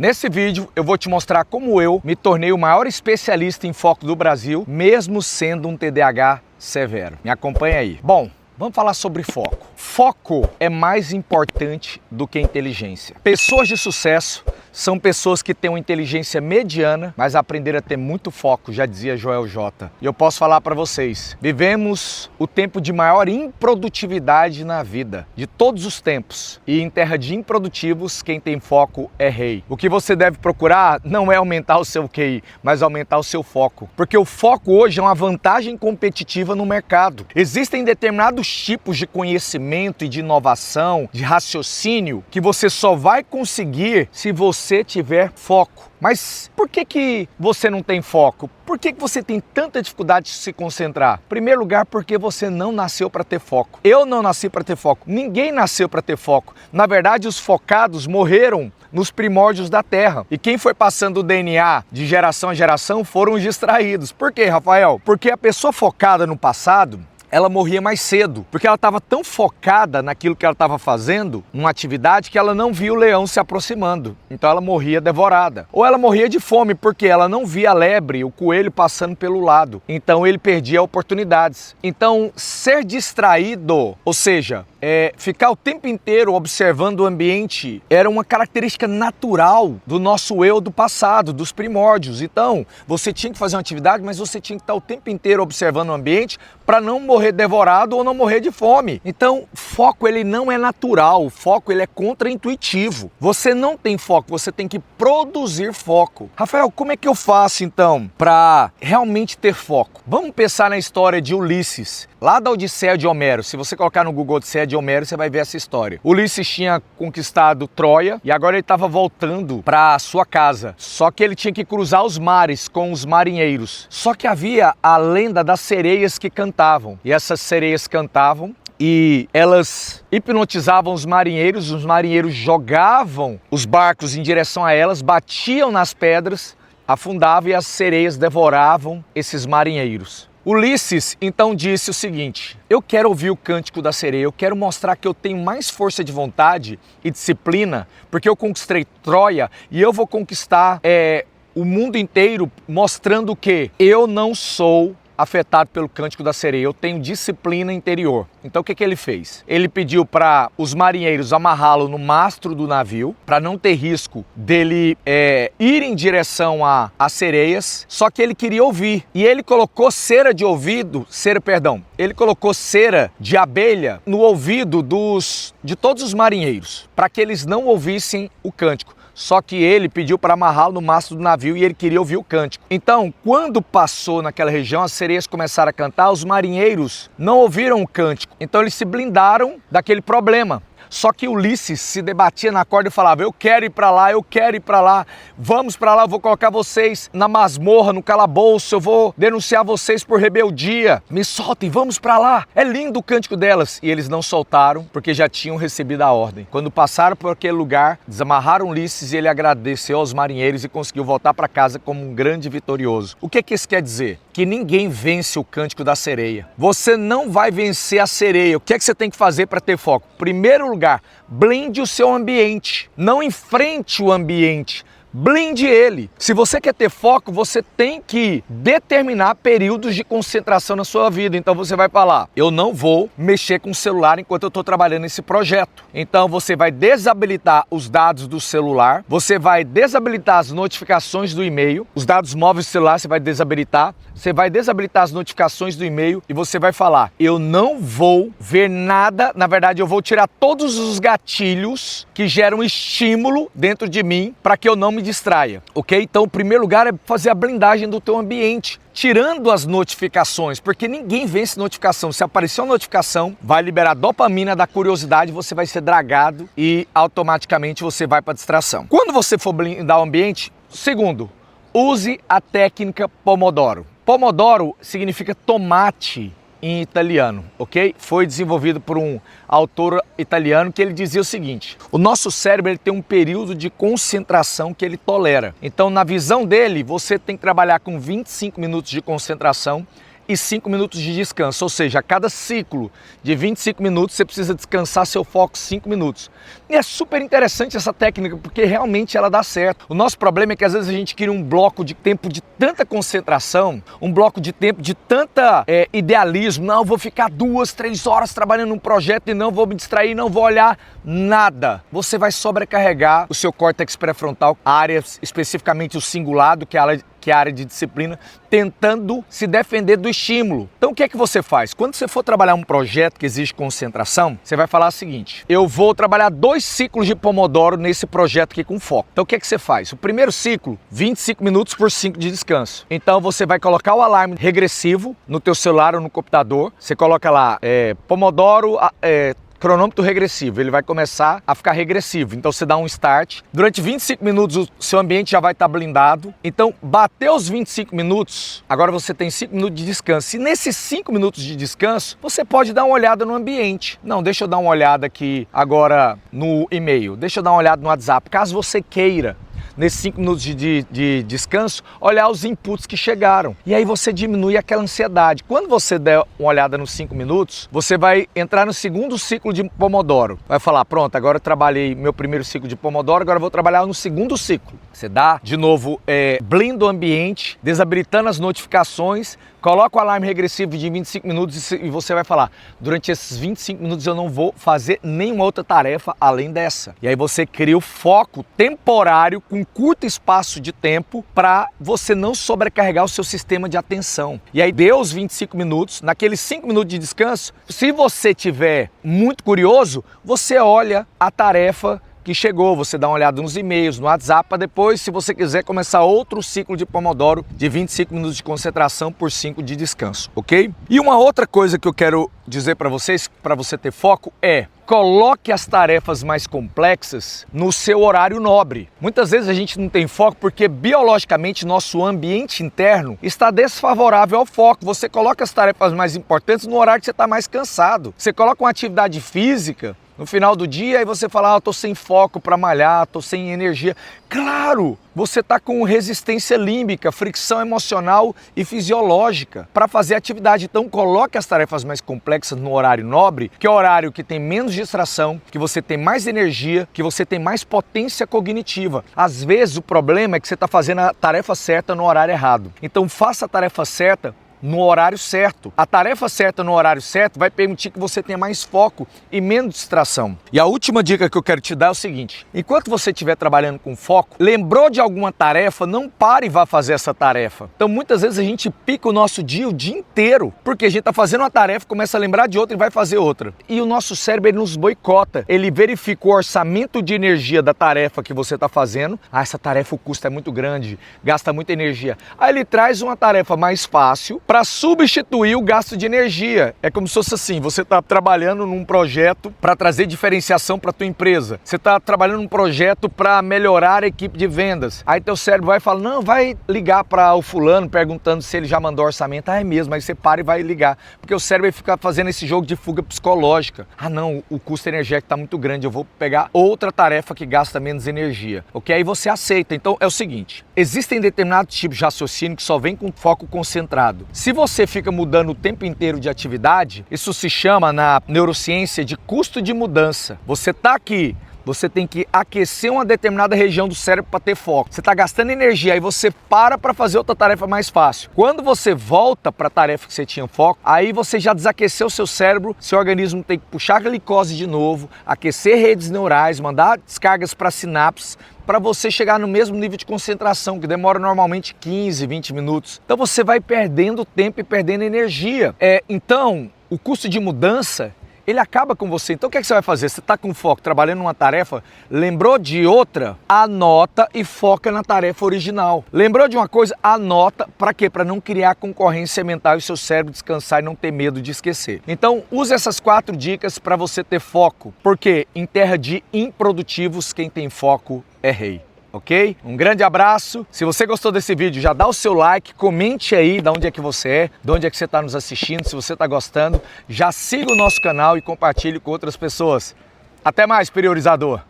Nesse vídeo eu vou te mostrar como eu me tornei o maior especialista em foco do Brasil, mesmo sendo um TDAH severo. Me acompanha aí. Bom, vamos falar sobre foco. Foco é mais importante do que inteligência. Pessoas de sucesso são pessoas que têm uma inteligência mediana, mas aprenderam a ter muito foco, já dizia Joel J. E eu posso falar para vocês, vivemos o tempo de maior improdutividade na vida, de todos os tempos. E em terra de improdutivos, quem tem foco é rei. O que você deve procurar não é aumentar o seu QI, mas aumentar o seu foco. Porque o foco hoje é uma vantagem competitiva no mercado. Existem determinados tipos de conhecimento e de inovação, de raciocínio, que você só vai conseguir se você tiver foco. Mas por que você não tem foco? Por que você tem tanta dificuldade de se concentrar? Em primeiro lugar, porque você não nasceu para ter foco. Eu não nasci para ter foco. Ninguém nasceu para ter foco. Na verdade, os focados morreram nos primórdios da Terra. E quem foi passando o DNA de geração a geração foram os distraídos. Por quê, Rafael? Porque a pessoa focada no passado, ela morria mais cedo, porque ela estava tão focada naquilo que ela estava fazendo, numa atividade, que ela não via o leão se aproximando. Então ela morria devorada. Ou ela morria de fome, porque ela não via a lebre, o coelho passando pelo lado. Então ele perdia oportunidades. Então ser distraído, ou seja, ficar o tempo inteiro observando o ambiente, era uma característica natural do nosso eu do passado, dos primórdios. Então você tinha que fazer uma atividade, mas você tinha que estar o tempo inteiro observando o ambiente para não morrer devorado ou não morrer de fome. Então, foco ele não é natural, o foco ele é contraintuitivo. Você não tem foco, você tem que produzir foco. Rafael, como é que eu faço então para realmente ter foco? Vamos pensar na história de Ulisses, lá da Odisseia de Homero. Se você colocar no Google Odisseia de Homero, você vai ver essa história. Ulisses tinha conquistado Troia e agora ele estava voltando para sua casa. Só que ele tinha que cruzar os mares com os marinheiros. Só que havia a lenda das sereias que cantavam. E essas sereias cantavam e elas hipnotizavam os marinheiros jogavam os barcos em direção a elas, batiam nas pedras, afundavam e as sereias devoravam esses marinheiros. Ulisses então disse o seguinte: eu quero ouvir o cântico da sereia, eu quero mostrar que eu tenho mais força de vontade e disciplina, porque eu conquistei Troia e eu vou conquistar o mundo inteiro, mostrando que eu não sou afetado pelo cântico da sereia, eu tenho disciplina interior. Então o que ele fez? Ele pediu para os marinheiros amarrá-lo no mastro do navio, para não ter risco dele ir em direção às sereias, só que ele queria ouvir. E ele colocou ele colocou cera de abelha no ouvido de todos os marinheiros, para que eles não ouvissem o cântico. Só que ele pediu para amarrá-lo no mastro do navio e ele queria ouvir o cântico. Então, quando passou naquela região, as sereias começaram a cantar, os marinheiros não ouviram o cântico. Então eles se blindaram daquele problema. Só que Ulisses se debatia na corda e falava: eu quero ir para lá, eu quero ir para lá, vamos para lá, eu vou colocar vocês na masmorra, no calabouço, eu vou denunciar vocês por rebeldia, me soltem, vamos para lá. É lindo o cântico delas. E eles não soltaram porque já tinham recebido a ordem. Quando passaram por aquele lugar, desamarraram Ulisses e ele agradeceu aos marinheiros e conseguiu voltar para casa como um grande vitorioso. O que isso quer dizer? Que ninguém vence o cântico da sereia. Você não vai vencer a sereia. O que você tem que fazer para ter foco? Primeiro lugar, blinde o seu ambiente. Não enfrente o ambiente, blinde ele. Se você quer ter foco, você tem que determinar períodos de concentração na sua vida. Então você vai falar: eu não vou mexer com o celular enquanto eu estou trabalhando nesse projeto. Então você vai desabilitar os dados do celular, você vai desabilitar as notificações do e-mail, os dados móveis do celular você vai desabilitar as notificações do e-mail e você vai falar: eu não vou ver nada, na verdade eu vou tirar todos os gatilhos que geram estímulo dentro de mim para que eu não me distraia, ok? Então o primeiro lugar é fazer a blindagem do teu ambiente, tirando as notificações, porque ninguém vence notificação. Se aparecer uma notificação, vai liberar dopamina da curiosidade, você vai ser dragado e automaticamente você vai para distração. Quando você for blindar o ambiente, segundo, use a técnica Pomodoro. Pomodoro significa tomate em italiano, ok? Foi desenvolvido por um autor italiano que ele dizia o seguinte: o nosso cérebro ele tem um período de concentração que ele tolera. Então, na visão dele, você tem que trabalhar com 25 minutos de concentração e 5 minutos de descanso, ou seja, a cada ciclo de 25 minutos você precisa descansar seu foco 5 minutos. E é super interessante essa técnica porque realmente ela dá certo. O nosso problema é que às vezes a gente cria um bloco de tempo de tanta concentração, um bloco de tempo de tanta idealismo. Não, eu vou ficar 2, 3 horas trabalhando num projeto e não vou me distrair, não vou olhar nada. Você vai sobrecarregar o seu córtex pré-frontal, a área especificamente o cingulado, que é a área de disciplina, tentando se defender do estímulo. Então o que é que você faz? Quando você for trabalhar um projeto que exige concentração, você vai falar o seguinte: eu vou trabalhar 2 ciclos de Pomodoro nesse projeto aqui com foco. Então o que é que você faz? O primeiro ciclo, 25 minutos por 5 de descanso. Então você vai colocar o alarme regressivo no teu celular ou no computador. Você coloca lá, Pomodoro, cronômetro regressivo, ele vai começar a ficar regressivo. Então você dá um start. Durante 25 minutos o seu ambiente já vai estar blindado. Então bateu os 25 minutos, agora você tem 5 minutos de descanso. E nesses 5 minutos de descanso, você pode dar uma olhada no ambiente. Não, deixa eu dar uma olhada aqui agora no e-mail. Deixa eu dar uma olhada no WhatsApp. Caso você queira, nesses 5 minutos de descanso, olhar os inputs que chegaram. E aí você diminui aquela ansiedade. Quando você der uma olhada nos 5 minutos, você vai entrar no segundo ciclo de Pomodoro. Vai falar, pronto, agora eu trabalhei meu primeiro ciclo de Pomodoro, agora eu vou trabalhar no segundo ciclo. Você dá, de novo, blinda o ambiente, desabilitando as notificações, coloca o alarme regressivo de 25 minutos e você vai falar, durante esses 25 minutos eu não vou fazer nenhuma outra tarefa além dessa. E aí você cria o foco temporário com curto espaço de tempo para você não sobrecarregar o seu sistema de atenção. E aí deu os 25 minutos, naqueles 5 minutos de descanso, se você tiver muito curioso, você olha a tarefa que chegou, você dá uma olhada nos e-mails, no WhatsApp, para depois, se você quiser, começar outro ciclo de Pomodoro de 25 minutos de concentração por 5 de descanso, ok? E uma outra coisa que eu quero dizer para vocês, para você ter foco, coloque as tarefas mais complexas no seu horário nobre. Muitas vezes a gente não tem foco porque biologicamente nosso ambiente interno está desfavorável ao foco. Você coloca as tarefas mais importantes no horário que você está mais cansado. Você coloca uma atividade física no final do dia e você fala, eu tô sem foco para malhar, tô sem energia. Claro, você está com resistência límbica, fricção emocional e fisiológica para fazer atividade. Então coloque as tarefas mais complexas no horário nobre, que é o horário que tem menos distração, que você tem mais energia, que você tem mais potência cognitiva. Às vezes o problema é que você está fazendo a tarefa certa no horário errado. Então faça a tarefa certa no horário certo. A tarefa certa no horário certo vai permitir que você tenha mais foco e menos distração. E a última dica que eu quero te dar é o seguinte: enquanto você estiver trabalhando com foco, lembrou de alguma tarefa, não pare e vá fazer essa tarefa. Então muitas vezes a gente pica o nosso dia o dia inteiro, porque a gente está fazendo uma tarefa, começa a lembrar de outra e vai fazer outra. E o nosso cérebro ele nos boicota. Ele verifica o orçamento de energia da tarefa que você está fazendo. Essa tarefa o custo é muito grande, gasta muita energia. Aí ele traz uma tarefa mais fácil para substituir o gasto de energia. É como se fosse assim, você está trabalhando num projeto para trazer diferenciação para a tua empresa. Você está trabalhando num projeto para melhorar a equipe de vendas. Aí teu cérebro vai falar, não, vai ligar para o fulano perguntando se ele já mandou orçamento. É mesmo, aí você para e vai ligar. Porque o cérebro vai ficar fazendo esse jogo de fuga psicológica. Não, o custo energético está muito grande, eu vou pegar outra tarefa que gasta menos energia. Ok? Aí você aceita. Então é o seguinte, existem determinados tipos de raciocínio que só vem com foco concentrado. Se você fica mudando o tempo inteiro de atividade, isso se chama na neurociência de custo de mudança. Você está aqui, você tem que aquecer uma determinada região do cérebro para ter foco. Você está gastando energia, aí você para fazer outra tarefa mais fácil. Quando você volta para a tarefa que você tinha foco, aí você já desaqueceu o seu cérebro, seu organismo tem que puxar a glicose de novo, aquecer redes neurais, mandar descargas para sinapses, para você chegar no mesmo nível de concentração, que demora normalmente 15, 20 minutos. Então você vai perdendo tempo e perdendo energia. Então, o custo de mudança, ele acaba com você. Então o que é que você vai fazer? Você está com foco, trabalhando numa tarefa, lembrou de outra? Anota e foca na tarefa original. Lembrou de uma coisa? Anota. Para quê? Para não criar concorrência mental e seu cérebro descansar e não ter medo de esquecer. Então use essas 4 dicas para você ter foco, porque em terra de improdutivos, quem tem foco é rei. Ok? Um grande abraço. Se você gostou desse vídeo, já dá o seu like, comente aí de onde é que você é, de onde é que você está nos assistindo, se você está gostando. Já siga o nosso canal e compartilhe com outras pessoas. Até mais, priorizador!